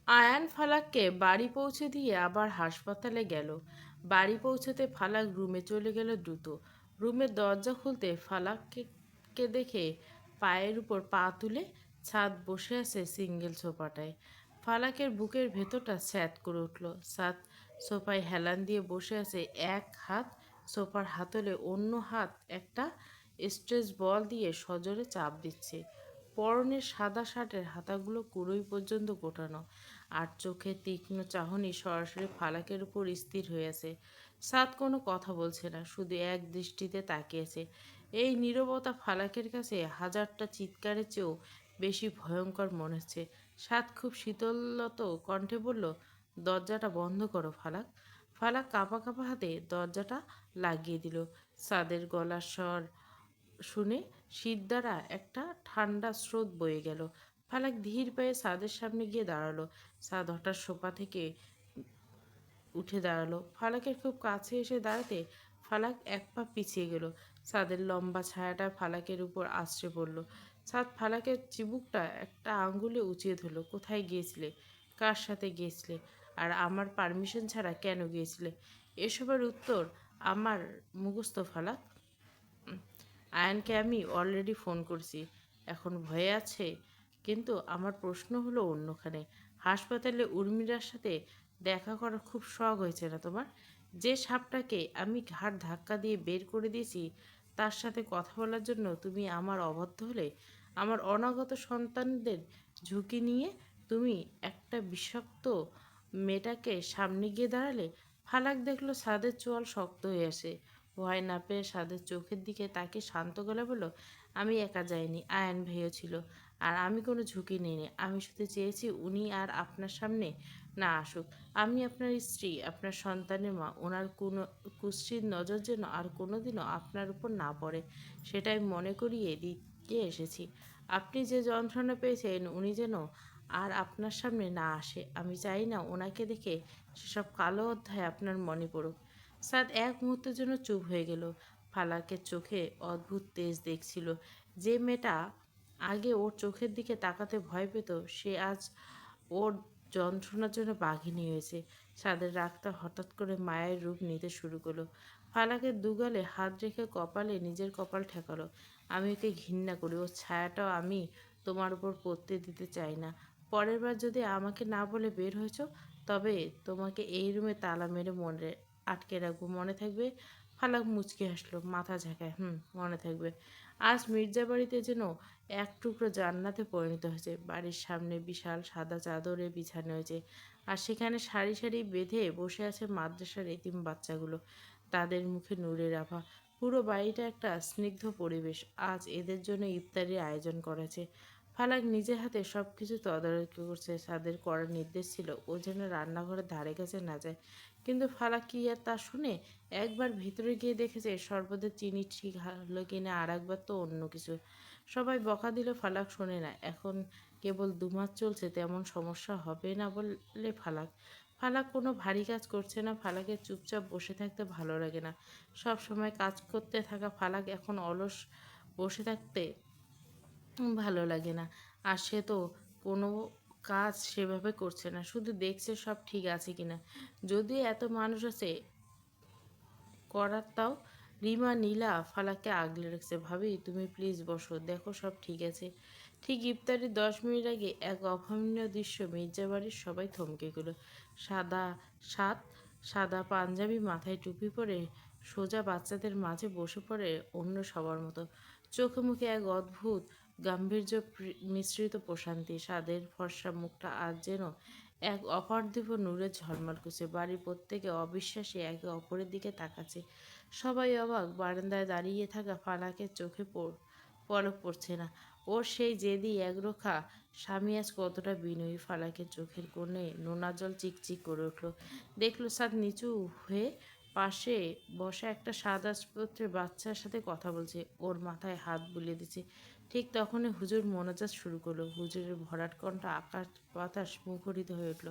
আয়ান ফালাককে বাড়ি পৌঁছে দিয়ে আবার হাসপাতালে গেল। বাড়ি পৌঁছতে ফালাক রুমে চলে গেল দ্রুত। রুমের দরজা খুলতে ফালাককে দেখে পায়ের উপর পা তুলে ছাদ বসে আছে সিঙ্গেল সোফাটায়। ফালাকের বুকের ভেতরটা স্যাঁত করে উঠল। ছাদ সোফায় হেলান দিয়ে বসে আছে, এক হাত সোফার হাতলে, অন্য হাত একটা স্ট্রেচ বল দিয়ে সজোরে চাপ দিচ্ছে। পরনের সাদা শার্টের হাতাগুলো কুড়ুই পর্যন্ত গোটানো, আর চোখে তীক্ষ্ণ চাহনি সরাসরি ফালাকের উপর স্থির হয়ে আছে। সাদ কোনো কথা বলছে না, শুধু এক দৃষ্টিতে তাকিয়েছে। এই নীরবতা ফালাকের কাছে হাজারটা চিৎকারের চেয়েও বেশি ভয়ঙ্কর মনে হচ্ছে। সাদ খুব শীতলত কণ্ঠে বলল, দরজাটা বন্ধ করো ফালাক। ফালাক কাঁপা কাঁপা হাতে দরজাটা লাগিয়ে দিল। সাদের গলার স্বর শুনে শীত দ্বারা একটা ঠান্ডা স্রোত বয়ে গেল। ফালাক ধীর পায়ে সাদের সামনে গিয়ে দাঁড়ালো। সাদ হঠাৎ সোফা থেকে উঠে দাঁড়ালো। ফালাকের খুব কাছে এসে দাঁড়াতে ফালাক এক পা পিছিয়ে গেল। সাদের লম্বা ছায়াটা ফালাকের উপর আছড়ে পড়ল। সাদ ফালাকের চিবুকটা একটা আঙ্গুলে উঁচিয়ে ধরল। কোথায় গিয়েছিলে? কার সাথে গিয়েছিলে? আর আমার পারমিশন ছাড়া কেন গিয়েছিলে? এসবের উত্তর আমার মুখস্থ ফালাক। আয়ানকে আমি অলরেডি ফোন করছি। এখন ভয়ে আছে। কিন্তু আমার প্রশ্ন হলো অন্যখানে। হাসপাতালে উর্মিলার সাথে দেখা করার খুব শখ হয়েছে না তোমার? যে সাপটাকে আমি ঘাড় ধাক্কা দিয়ে বের করে দিয়েছি, তার সাথে কথা বলার জন্য তুমি আমার অবাধ্য হলে? আমার অনাগত সন্তানদের ঝুঁকি নিয়ে তুমি একটা বিষাক্ত মেয়েটাকে সামনে গিয়ে দাঁড়ালে? ফালাক দেখলো ছাদের চোয়াল শক্ত হয়ে আসে। ভয় না পেয়ে সাদের চোখের দিকে তাকে শান্ত গলা বলল, আমি একা যাইনি, আয়ান ভাইও ছিল। আর আমি কোনো ঝুঁকি নিইনি। আমি শুধু চেয়েছি উনি আর আপনার সামনে না আসুক। আমি আপনার স্ত্রী, আপনার সন্তানের মা। ওনার কোনো কুশ্চিত নজর যেন আর কোনোদিনও আপনার উপর না পড়ে, সেটাই মনে করিয়ে দিতে এসেছি। আপনি যে যন্ত্রণা পেয়েছেন উনি যেন আর আপনার সামনে না আসে। আমি চাই না ওনাকে দেখে সেসব কালো অধ্যায় আপনার মনে পড়ুক। সাদ এক মুহূর্তের জন্য চুপ হয়ে গেল। ফালাকের চোখে অদ্ভুত তেজ দেখছিল। যে মেয়েটা আগে ওর চোখের দিকে তাকাতে ভয় পেত, সে আজ ওর যন্ত্রণার জন্য বাঘিনী হয়েছে। সাদের রাগটা হঠাৎ করে মায়ের রূপ নিতে শুরু করলো। ফালাকের দুগালে হাত রেখে কপালে নিজের কপাল ঠেকালো। আমি ওকে ঘৃণা করি, ওর ছায়াটাও আমি তোমার উপর পড়তে দিতে চাই না। পরের বার যদি আমাকে না বলে বের হয়েছ, তবে তোমাকে এই রুমে তালা মেরে মনে আটকে রাখবো, মনে থাকবে? ফালাক মুচকি হাসলো, মাথা ঝাঁকায়, মনে থাকবে। আজ মির্জা বাড়িতে যেন এক টুকরো জান্নাতে পরিণত হয়েছে। বাড়ির সামনে বিশাল সাদা চাদরে বিছানো হয়েছে, আর সেখানে সারি সারি বেঁধে বসে আছে মাদ্রাসার এতিম বাচ্চাগুলো। তাদের মুখে নূরের আভা। পুরো বাড়িটা একটা স্নিগ্ধ পরিবেশ। আজ এদের জন্য ইফতারির আয়োজন করেছে। ফালাক নিজের হাতে সব কিছু তদারকি করছে। তাদের করার নির্দেশ ছিল ও যেন রান্নাঘরের ধারে কাছে না যায়। কিন্তু ফালাক কি আর তা শুনে? একবার ভিতরে গিয়ে দেখেছে শরবতের চিনি ঠিক হলো কিনা, আর একবার তো অন্য কিছু। সবাই বকা দিল, ফালাক শোনে না। এখন কেবল দুমাস চলছে, তেমন সমস্যা হবে না বলে ফালাক। ফালাক কোনো ভারী কাজ করছে না। ফালাকের চুপচাপ বসে থাকতে ভালো লাগে না। সব সময় কাজ করতে থাকা ফালাক এখন অলস বসে থাকতে ভালো লাগে না। আর সে তো কোনো কাজ সেভাবে করছে না, শুধু দেখছে সব ঠিক আছে কিনা। যদিও এত মানুষ আছে করার, তাও রিমা নীলা ফালাককে আগলে রাখছে। ভাবি তুমি প্লিজ বসো, দেখো সব ঠিক আছে। ঠিক ইফতারির 10 মিনিট আগে এক অভাবনীয় দৃশ্য মির্জাবাড়ির সবাই থমকে গেল। সাদা সাত সাদা পাঞ্জাবি, মাথায় টুপি পরে সোজা বাচ্চাদের মাঝে বসে পড়ে অন্য সবার মতো। চোখে মুখে এক অদ্ভুত গাম্ভীর্য মিশ্রিত প্রশান্তি। সাদের ফর্সা মুখটা আজ যেন এক অপার্থিব নূরে ঝলমল করছে। বাড়ির প্রত্যেকে অবিশ্বাসী একে অপরের দিকে তাকাচ্ছে। সবাই অবাক। বারান্দায় দাঁড়িয়ে থাকা ফালাকের চোখে পলক পড়ছে না। ওর সেই জেদি একরোখা স্বামী আজ কতটা বিনয়ী। ফালাকের চোখের কোণে নোনা জল চিকচিক করে উঠল। দেখল সাদ নিচু হয়ে পাশে বসা একটা সাদা পত্রের বাচ্চার সাথে কথা বলছে, ওর মাথায় হাত বুলিয়ে দিচ্ছে। ঠিক তখনই হুজুর মোনাজাত শুরু করলো। হুজুরের ভরাট কণ্ঠ আকাশ বাতাস মুখরিত হয়ে উঠল।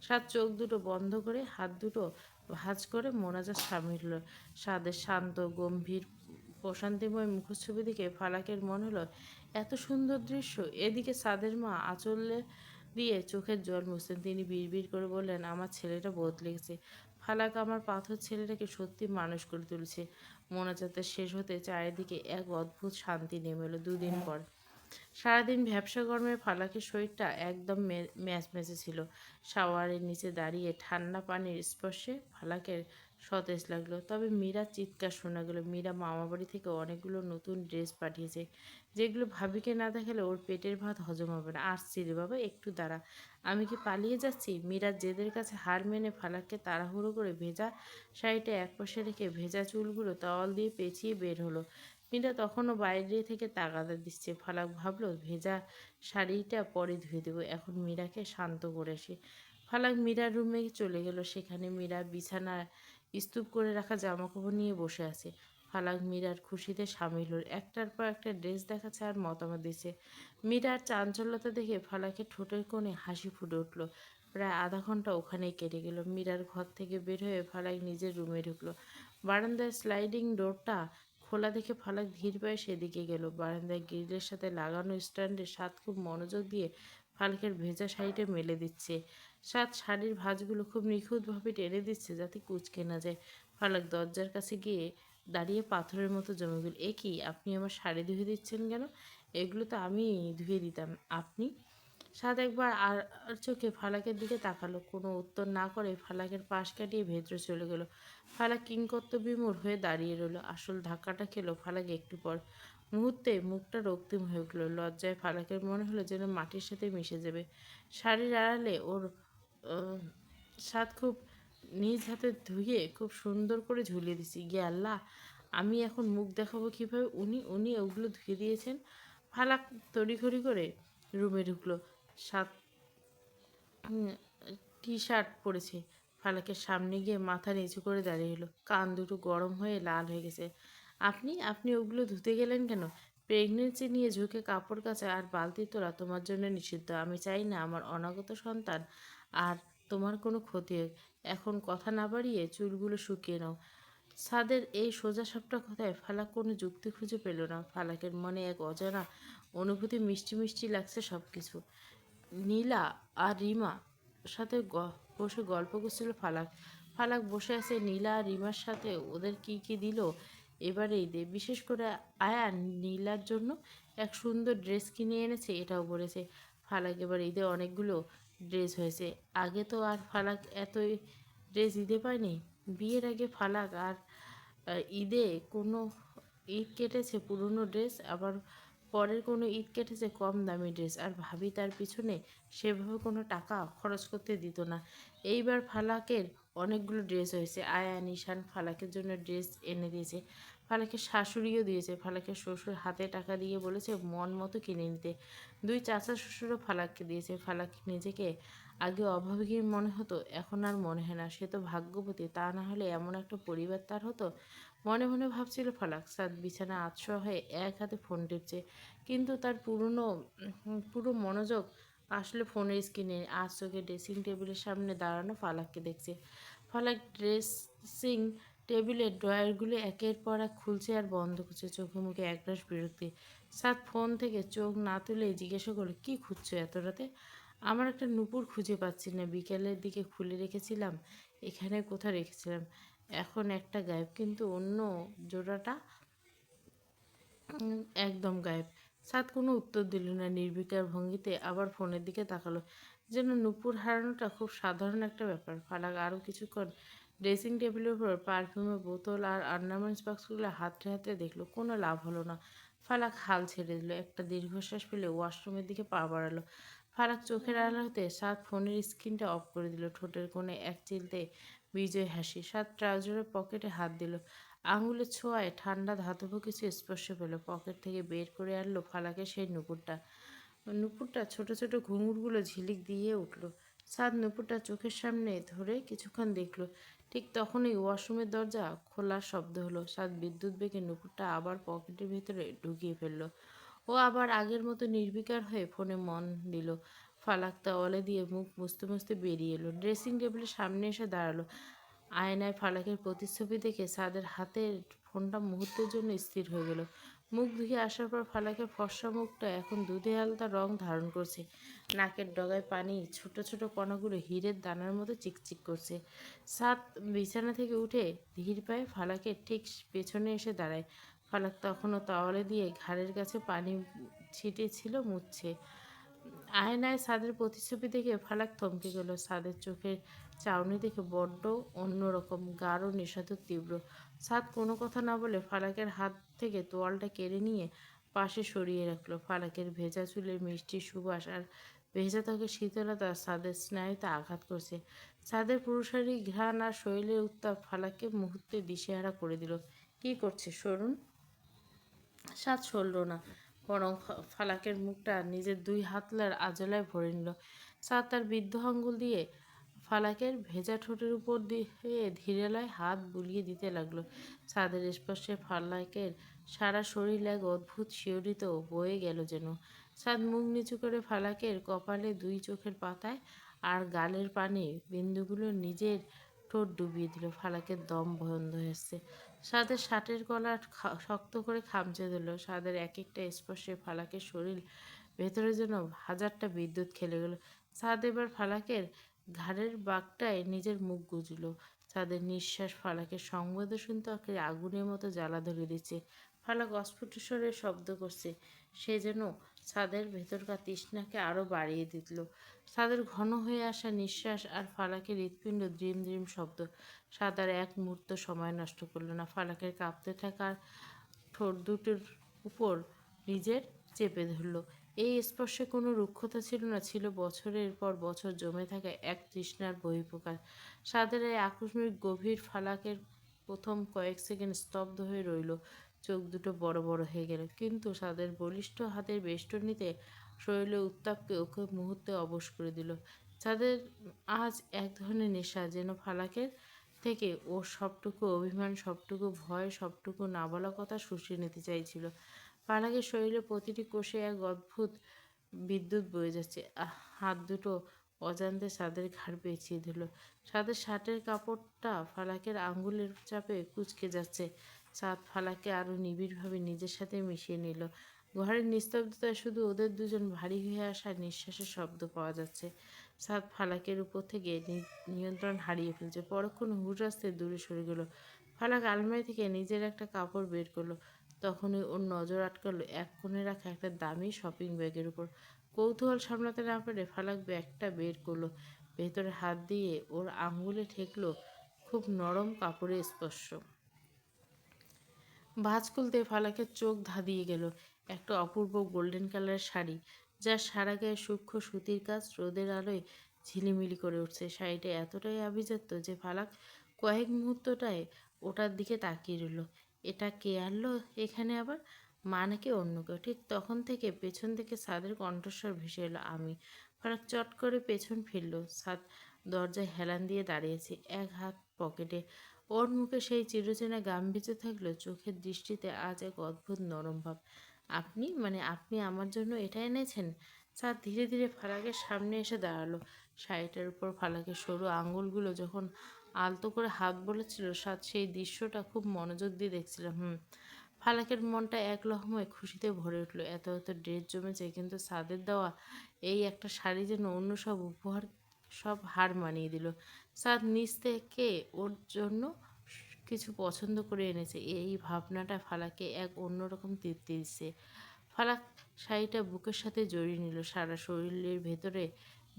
সাদ চোখ দুটো বন্ধ করে হাত দুটো ভাঁজ করে মোনাজাত সামিল হলো। সাদের শান্ত গম্ভীর প্রশান্তিময় মুখচ্ছবি দিকে ফালাকের মনে হলো এত সুন্দর দৃশ্য। এদিকে সাদের মা আঁচলে দিয়ে চোখের জল মুছলেন। তিনি বিড়বিড় করে বললেন, আমার ছেলেটা বদলে গেছে। ফালাক আমার পাথর ছেলেটাকে সত্যি মানুষ করে তুলেছে। মোনাজাতটা শেষ হতে চারিদিকে এক অদ্ভুত শান্তি নেমে এলো। দুদিন পর সারাদিন ভ্যাপসা গরমে ফালাকের শরীরটা একদম ম্যাচম্যাচে ছিল। শাওয়ারের নিচে দাঁড়িয়ে ঠান্ডা পানির স্পর্শে ফালাকের সতেজ লাগলো। তবে মীরার চিৎকার শোনা গেল। মীরা মামাবাড়ি থেকে অনেকগুলো নতুন ড্রেস পাঠিয়েছে, যেগুলো ভাবিকে না দেখালে ওর পেটের ভাত হজম হবে না। আসছি রে বাবা, একটু দাঁড়া। আমি কি পালিয়ে যাচ্ছি? মীরার জেদের কাছে হার মেনে ফালাককে তাড়াহুড়ো করে ভেজা শাড়িটা একপাশে রেখে ভেজা চুলগুলো তাওয়াল দিয়ে পেঁচিয়ে বের হলো। মীরা তখনও বাইরে থেকে তাগাদা দিচ্ছে। ফালাক ভাবলো ভেজা শাড়িটা পরে ধুয়ে দেবো, এখন মীরাকে শান্ত করে আসি। ফালাক মীরার রুমে চলে গেল। সেখানে মীরা বিছানায় স্তূপ করে রাখা জামাকাপড় নিয়ে বসে আছে। ফালাক মীরার খুশিতে সামিল হল। একটার পর একটা ড্রেস দেখাচ্ছে আর মতামত দিচ্ছে। মীরার চাঞ্চল্যতা দেখে ফালাকের ঠোঁটের কোণে হাসি ফুটে উঠল। প্রায় আধা ঘন্টা ওখানেই কেটে গেল। মীরার ঘর থেকে বের হয়ে ফালাক নিজের রুমে ঢুকলো। বারান্দার স্লাইডিং ডোরটা খোলা দেখে ফালাক ধীর পায়ে সেদিকে গেল। বারান্দায় গ্রিলের সাথে লাগানো স্ট্যান্ডে সাত খুব মনোযোগ দিয়ে ফালাকের ভেজা শাড়িটা মেলে দিচ্ছে। সাত শাড়ির ভাঁজগুলো খুব নিখুঁতভাবে টেনে দিচ্ছে যাতে কুঁচকে না যায়। ফালাক দরজার কাছে গিয়ে দাঁড়িয়ে পাথরের মতো জমে গেল। এ কি, আপনি আমার শাড়ি ধুয়ে দিচ্ছেন কেন? এগুলো তো আমি ধুয়ে দিতাম। আপনি? সাদ একবার আর চোখে ফালাকের দিকে তাকালো। কোনো উত্তর না করে ফালাকের পাশ কাটিয়ে ভেতরে চলে গেল। ফালাক কিংকর্তব্যবিমূঢ় হয়ে দাঁড়িয়ে রইল। আসল ধাক্কাটা খেলো ফালাক একটু পর। মুহূর্তে মুখটা রক্তিম হয়ে উঠল। লজ্জায় ফালাকের মনে হলো যেন মাটির সাথে মিশে যাবে। শাড়ির আড়ালে ওর সাদ খুব নিজ হাতে ধুয়ে খুব সুন্দর করে ঝুলিয়ে দিছি। গিয়ে আল্লাহ, আমি এখন মুখ দেখাবো কীভাবে? উনি উনি ওগুলো ধুয়ে দিয়েছেন। ফালাক তড়িঘড়ি করে রুমে ঢুকলো। সাত টি শার্ট পরেছে। ফালাকের সামনে গিয়ে মাথা নিচু করে দাঁড়িয়ে হলো। কান দুটো গরম হয়ে লাল হয়ে গেছে। আপনি আপনি ওগুলো ধুতে গেলেন কেন? প্রেগনেন্সি নিয়ে ঝুঁকে কাপড় কাচা আর বালতি তোলা তোমার জন্য নিষিদ্ধ। আমি চাই না আমার অনাগত সন্তান আর তোমার কোনো ক্ষতি হোক। এখন কথা না বাড়িয়ে চুলগুলো শুকিয়ে নাও। সাদের এই সোজাসাপটা কথায় ফালাক কোনো যুক্তি খুঁজে পেল না। ফালাকের মনে এক অজানা অনুভূতি, মিষ্টি মিষ্টি লাগছে সব কিছু। নীলা আর রিমা সাথে বসে গল্প করছিল ফালাক। ফালাক বসে আছে নীলা আর রিমার সাথে। ওদের কি কি দিল এবারে ঈদে। বিশেষ করে আয়া নীলার জন্য এক সুন্দর ড্রেস কিনে এনেছে, এটাও বলেছে। ফালাক এবার ঈদে অনেকগুলো ড্রেস হয়েছে। আগে তো আর ফালাক এত ড্রেস ঈদে পায়নি। বিয়ের আগে ফালাক আর ঈদে কোনো ঈদ কেটেছে পুরনো ড্রেস, আবার পরের কোনো ঈদ কেটেছে কম দামি ড্রেস। আর ভাবি তার পিছনে সেভাবে কোনো টাকা খরচ করতে দিত না। এইবার ফালাকের অনেকগুলো ড্রেস হয়েছে। আয়া নিশান ফালাকের জন্য ড্রেস এনে দিয়েছে। ফালাকের শাশুড়িও দিয়েছে। ফালাকের শ্বশুর হাতে টাকা দিয়ে বলেছে মন মতো কিনে নিতে। দুই চাচা শ্বশুরও ফালাককে দিয়েছে। ফালাক নিজেকে আগে অভাবী মনে হতো, এখন আর মনে হয় না। সে তো ভাগ্যবতী, তা না হলে এমন একটা পরিবার তার হতো। মনে মনে ভাবছিল ফালাক। সাদ বিছানা আতশোয়া হয়ে এক হাতে ফোন টিপছে, কিন্তু তার পুরো মনোযোগ আসলে ফোনের স্ক্রিনে। আজ চোখে ড্রেসিং টেবিলের সামনে দাঁড়ানো ফালাককে দেখছে। ফালাক ড্রেসিং টেবিলের ড্রয়ারগুলো একের পর এক খুলছে আর বন্ধ করছে, চোখে মুখে একরাশ বিরক্তি। সাদ ফোন থেকে চোখ না তুলেই জিজ্ঞাসা করলো, কী খুঁজছো এত রাতে? আমার একটা নূপুর খুঁজে পাচ্ছি না। বিকেলের দিকে খুলে রেখেছিলাম, এখানে কোথায় রেখেছিলাম। এখন একটা গায়েব, কিন্তু অন্য জোড়াটা একদম গায়েব। সাদ কোনো উত্তর দিল না। নির্বিকার ভঙ্গিতে আবার ফোনের দিকে তাকালো। যেন নূপুর হারানোটা খুব সাধারণ একটা ব্যাপার। ফালাক আরও কিছুক্ষণ ড্রেসিং টেবিলের উপর পারফিউমের বোতল আর অর্নামেন্টস বাক্সগুলো হাতড়ে হাতড়ে দেখলো। কোনো লাভ হলো না। ফালাক হাল ছেড়ে দিল। একটা দীর্ঘশ্বাস ফেলে ওয়াশরুমের দিকে পা বাড়ালো। ফালাক চোখের আড়াল হতে সাদ ফোনের স্ক্রিনটা অফ করে দিল। ঠোঁটের কোণে এক চিলতে বিজয় হাসি। সাদ ট্রাউজারের পকেটে হাত দিল। আঙুলের ছোঁয়ায় ঠান্ডা ধাতব কিছু স্পর্শ পেল। পকেট থেকে বের করে আনলো ফালাকের সেই নুপুরটা। নুপুরটা ছোট ছোট ঘুঙুরগুলো ঝিলিক দিয়ে উঠল। সাদ নুপুরটা চোখের সামনে ধরে কিছুক্ষণ দেখলো। ঠিক তখনই ওয়াশরুমের দরজা খোলার শব্দ হলো। সাদ বিদ্যুৎ বেগে নুপুরটা আবার পকেটের ভেতরে ঢুকিয়ে ফেললো। ও আবার আগের মতো নির্বিকার হয়ে ফোনে মন দিল। ফালাক তাওয়ালে দিয়ে মুখ মুছতে মুছতে বেরিয়ে এলো। ড্রেসিং টেবিলের সামনে এসে দাঁড়ালো। আয়নায় ফালাকের প্রতিচ্ছবি দেখে সাদের হাতের ফোনটা মুহূর্তের জন্য স্থির হয়ে গেল। মুখ ধুয়ে আসার পর ফালাকের ফর্সা মুখটা এখন দুধে আলতা রং ধারণ করছে। নাকের ডগায় পানি, ছোট ছোট কণাগুলো হীরের দানার মতো চিকচিক করছে। সাত বিছানা থেকে উঠে ধীর পায়ে ফালাকের ঠিক পেছনে এসে দাঁড়ায়। ফালাক তখনও তাওয়ালে দিয়ে ঘাড়ের কাছে পানি ছিটেছিল, মুছছে। আয়নায় সাদের প্রতিচ্ছবি দেখে ফালাক থমকে গেল। সাদের চোখের চাউনি দেখে বড্ড অন্যরকম, গাঢ়, নিষাদ, তীব্র। সাদ কোনো কথা না বলে ফালাকের হাত থেকে তোয়ালটা কেড়ে নিয়ে পাশে সরিয়ে রাখলো। ফালাকের ভেজা চুলের মিষ্টি সুবাস আর ভেজা ত্বকের শীতলতা সাদের স্নায়ুতে আঘাত করছে। সাদের পুরুষালী ঘ্রাণ আর শরীরের উত্তাপ ফালাককে মুহূর্তে দিশেহারা করে দিল। কি করছে, সরুন। সাদ সরল না, বরং ফালাকের মুখটা নিজের দুই হাতলার আজলায় ভরে নিল। সাদ তার বৃদ্ধ আঙ্গুল দিয়ে ফালাকের ভেজা ঠোঁটের উপর দিয়ে ধীরেলয় হাত বুলিয়ে দিতে লাগলো। সাদের স্পর্শে ফালাকের সারা শরীর এক অদ্ভুত শিহরিত বয়ে গেল যেন। সাদ মুখ নিচু করে ফালাকের কপালে, দুই চোখের পাতায় আর গালের পানি বিন্দুগুলো নিজের ঠোঁট ডুবিয়ে দিল। ফালাকের দম বন্ধ হয়েছে। সাদের শার্টের কলার শক্ত করে খামচে ধরল। সাদের এক একটা স্পর্শে ফালাকের শরীর ভেতরে যেন হাজারটা বিদ্যুৎ খেলে গেল। সাদ এবার ফালাকের ঘাড়ের বাঁকটায় নিজের মুখ গুজল। সাদের নিঃশ্বাস ফালাকের সংবেদনশীল ত্বকে আগুনের মতো জ্বালা ধরে দিচ্ছে। ফালাক অস্ফুট স্বরে শব্দ করছে, সে যেন সাদের ভেতরকার তৃষ্ণাকে আরও বাড়িয়ে দিল। সাদের ঘন হয়ে আসা নিঃশ্বাস আর ফালাকের হৃৎপিণ্ড দ্রিম দ্রিম শব্দ। সাদার এক মুহূর্ত সময় নষ্ট করল না। ফালাকের কাঁপতে থাকার ঠোঁট দুটোর উপর নিজের চেপে ধরল। এই স্পর্শে কোনো রুক্ষতা ছিল না, ছিল বছরের পর বছর জমে থাকা এক তৃষ্ণার বহিঃপ্রকাশ। সাদের এই আকস্মিক গভীর ফালাকের প্রথম কয়েক সেকেন্ড স্তব্ধ হয়ে রইল। চোখ দুটো বড় বড় হয়ে গেল। কিন্তু সাদের বলিষ্ঠ হাতের বেষ্টনীতে শরীরের উত্তাপকে ওকে মুহূর্তে অবশ করে দিল। সাদের আজ এক ধরনের নেশা, যেন ফালাকের থেকে ওর সবটুকু অভিমান, সবটুকু ভয়, সবটুকু না বলা কথা শুষে নিতে চাইছিল। ফালাকের শরীরে প্রতিটি কোষে এক অদ্ভুত বিদ্যুৎ বয়ে যাচ্ছে। হাত দুটো অজান্তে সাদের ঘাড় পেঁচিয়ে দিল। সাদের শার্টের কাপড়টা ফালাকের আঙ্গুলের চাপে কুঁচকে যাচ্ছে। সাদ ফালাককে আরও নিবিড়ভাবে নিজের সাথে মিশিয়ে নিল। ঘরের নিস্তব্ধতায় শুধু ওদের দুজন ভারী হয়ে আসা নিঃশ্বাসের শব্দ পাওয়া যাচ্ছে। সাদ ফালাকের উপর থেকে নিয়ন্ত্রণ হারিয়ে ফেলছে। পরক্ষণ হুশ আসতে দূরে সরে গেল। ফালাক আলমারি থেকে নিজের একটা কাপড় বের করলো। তখনই ওর নজর আটকালো এক কোণে রাখা একটা দামি শপিং ব্যাগের উপর। কৌতূহল সামলাতে না পেরে ফালাক ব্যাগটা বের করলো। ভেতরে হাত দিয়ে ওর আঙুলে ঠেকলো খুব নরম কাপড়ের স্পর্শ। ভাঁজ খুলতে ফালাকের চোখ ধাঁধিয়ে গেল। একটা অপূর্ব গোল্ডেন কালারের শাড়ি, যার সারা গায়ে সূক্ষ্ম সুতির কাজ রোদের আলোয় ঝিলিমিলি করে উঠছে। শাড়িটা এতটাই আভিজাত্য যে ফালাক কয়েক মুহূর্তটায় ওটার দিকে তাকিয়ে রইল। এটা কে আনলো এখানে আবার? মা নাকি অন্য কেউ? ঠিক তখন থেকে পেছন থেকে সাদের কণ্ঠস্বর ভেসে এলো, আমি। ফালাক চট করে পেছন ফিরল। সাদ দরজায় হেলান দিয়ে দাঁড়িয়েছে, এক হাত পকেটে। ওর মুখে সেই চিরচেনা গাম্ভীর্য থাকলো, চোখের দৃষ্টিতে আজ এক অদ্ভুত নরম ভাব। আপনি, মানে আপনি আমার জন্য এটা এনেছেন? স্যার ধীরে ধীরে ফালাকের সামনে এসে দাঁড়ালো। শাড়িটার উপর ফালাকের সরু আঙুলগুলো যখন আলতো করে হাত বলেছিল, সাদ সেই দৃশ্যটা খুব মনোযোগ দিয়ে দেখছিল। ফালাকের মনটা এক লহমায় খুশিতে ভরে উঠল। এত এত ড্রেস জমেছে, কিন্তু সাদের দেওয়া এই একটা শাড়ি যেন অন্য সব উপহার সব হার মানিয়ে দিল। সাদ নিজ থেকে ওর জন্য কিছু পছন্দ করে এনেছে, এই ভাবনাটা ফালাকে এক অন্যরকম তৃপ্তি দিচ্ছে। ফালাক শাড়িটা বুকের সাথে জড়িয়ে নিল। সারা শরীরের ভেতরে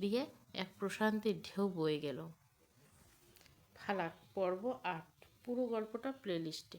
দিয়ে এক প্রশান্তির ঢেউ বয়ে গেল। ফালাক পর্ব 8। পুরো গল্পটা প্লেলিস্টে।